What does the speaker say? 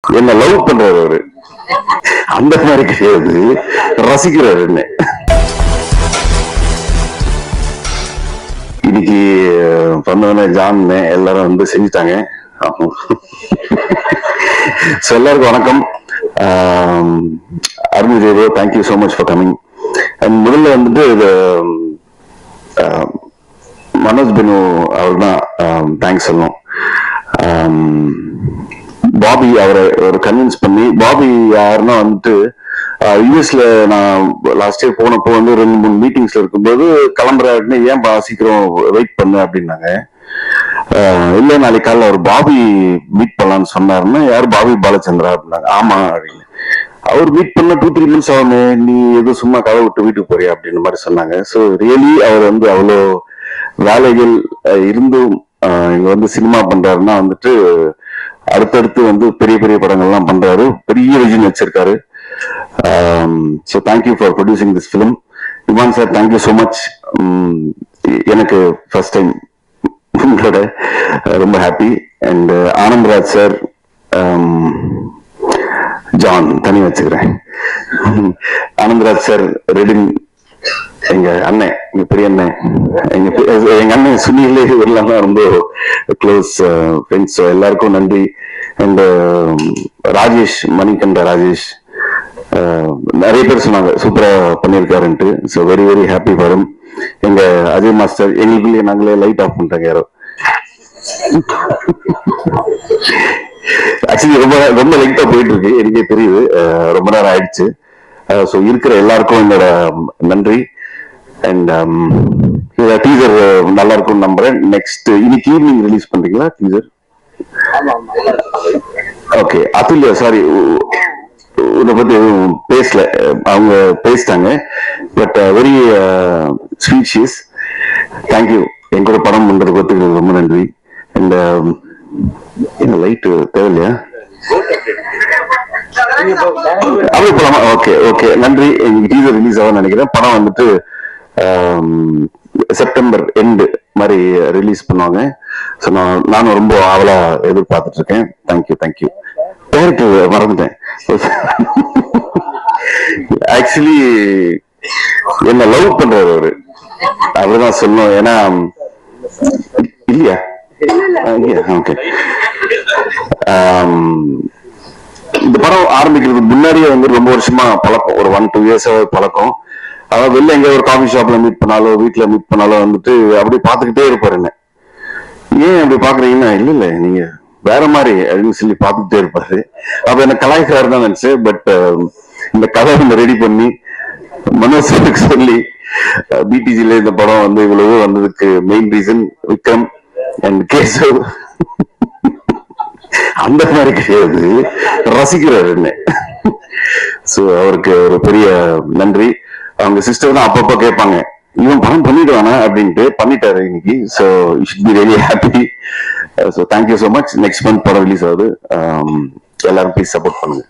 என்ன லவ் பண்றாரு அவரு, அந்த மாதிரி கிடையாது, ரசிக்கிறாரு என்ன. இன்னைக்கு பண்ணவன ஜான் எல்லாரும் வந்து செஞ்சுட்டாங்க. எல்லாருக்கும் வணக்கம். அருண் தேவோ, thank you so much for coming. முதல்ல வந்துட்டு இது மனோஜ் பெனு அவர் தான் தேங்க்ஸ் சொல்லணும். பாபி அவரை ஒரு கன்வின்ஸ் பண்ணி, பாபி யாருன்னா வந்துட்டு யூஎஸ்ல நான் லாஸ்ட் இயர் போனப்போ வந்து 2-3 மீட்டிங்ஸ்ல இருக்கும்போது கிளம்புறாருன்னு, ஏன் சீக்கிரம் வெயிட் பண்ணு அப்படின்னாங்க. இல்ல நாளைக்கு காலைல ஒரு பாபி மீட் பண்ணலான்னு சொன்னாருன்னா, யார் பாபி பாலச்சந்திரா அப்படின்னாங்க. ஆமா அப்படின்னு. அவர் மீட் பண்ண 2-3 months ஆகுமே, நீ எதுவும் சும்மா கதை விட்டு வீட்டுக்கு போறியா அப்படின்னு மாதிரி சொன்னாங்க. ஸோ ரியலி அவர் வந்து அவ்வளோ வேலைகள் இருந்தும் இங்க வந்து சினிமா பண்றாருன்னா வந்துட்டு அடுத்தடுத்து வந்து பெரிய பெரிய படங்கள்லாம் பண்றாரு, பெரிய விஷன் வச்சிருக்காரு. So thank you for producing this film. Imman sir, thank you so much. எனக்கு ஃபர்ஸ்ட் டைம் உங்களோட ரொம்ப ஹாப்பி. அண்ட் ஆனந்த்ராஜ் சார், ஜான் தனி வச்சுக்கிறேன். ஆனந்த்ராஜ் சார், ரெடின், எங்க அண்ணன், எங்க பெரிய அண்ணன், எங்க அண்ணன் சுனிலே இவரெல்லாம் ரொம்ப க்ளோஸ் ஃப்ரெண்ட்ஸ். எல்லாருக்கும் நன்றி. அண்ட் ராஜேஷ், மணிகண்ட ராஜேஷ், நிறைய பேர் சொன்னாங்க சூப்பரா பண்ணியிருக்காருன்ட்டு. So very very happy for him. எங்க அஜய் மாஸ்டர், எங்களுக்குள்ளேயே நாங்களே லைட் ஆஃப் பண்ணிட்டாங்க யாரோ. ஆக்சுவலி ரொம்ப ரொம்ப லைட்டா போயிட்டு இருக்கு, எனக்கே தெரியுது, ரொம்ப நேரம் ஆயிடுச்சு. ஸோ இருக்கிற எல்லாருக்கும் என்னோட நன்றி. அண்ட் டீசர் நல்லா இருக்கும்னு நம்புறேன். நெக்ஸ்ட் இன்னைக்கு ஈவினிங் ரிலீஸ் பண்றீங்களா டீசர்? ஓகே. அதுல சாரி, உன்னை பத்தி எதுவும் பேசல, அவங்க பேசிட்டாங்க. But very specious. தேங்க்யூ. என் கூட படம் பண்றது பத்தி ரொம்ப நன்றி. அண்ட் என்ன லைட்டு தேவையில்லையா? அப்படி போலாமா? ஓகே ஓகே, நன்றி. டீசர் ரிலீஸ் ஆகும் நினைக்கிறேன். படம் வந்துட்டு செப்டம்பர் எண்டு மாதிரி ரிலீஸ் பண்ணுவாங்க. ஸோ நானும் ரொம்ப ஆவலா எதிர்பார்த்துட்டு இருக்கேன். Thank you thank you. பேருக்கு மறந்துட்டேன். ஆக்சுவலி என்ன லவ் பண்றாரு அவரு, அப்படிதான் சொல்லணும். ஏன்னா இல்லையா? ஓகே. இந்த படம் ஆரம்பிக்கிறதுக்கு முன்னாடியே வந்து ரொம்ப வருஷமா பழக்கம், ஒரு 1-2 years பழக்கம். அதாவது வெளில எங்க ஒரு காஃபி ஷாப்ல மீட் பண்ணாலோ வீட்டுல மீட் பண்ணாலோ வந்துட்டு அப்படி பாத்துக்கிட்டே இருப்பாரு. என்ன ஏன் அப்படி பாக்குறீங்கன்னா, இல்ல இல்ல நீங்க வேற மாதிரி அப்படின்னு சொல்லி பாத்துக்கிட்டே இருப்பாரு. அப்ப என்ன கலாய்க்கிறாரு தான் நினைச்சேன். பட் இந்த கதை நம்ம ரெடி பண்ணி மனோஜ் சொல்லி பிடிஜில இந்த படம் வந்து இவ்வளவு வந்ததுக்கு main reason Vikram and Keshav. அந்த மாதிரி கிடையாது, ரசிக்கிறாரு என்ன. சோ அவருக்கு ஒரு பெரிய நன்றி. அவங்க சிஸ்டர் தான் அப்பப்போ கேட்பாங்க, இவன் படம் பண்ணிடுவானா அப்படின்ட்டு. பண்ணிட்டாரு இன்னைக்கு. So you should be really happy. So thank you so much. Next month படம் ரிலீஸ் ஆகுது. எல்லாரும் ப்ளீஸ் சப்போர்ட் பண்ணுங்க.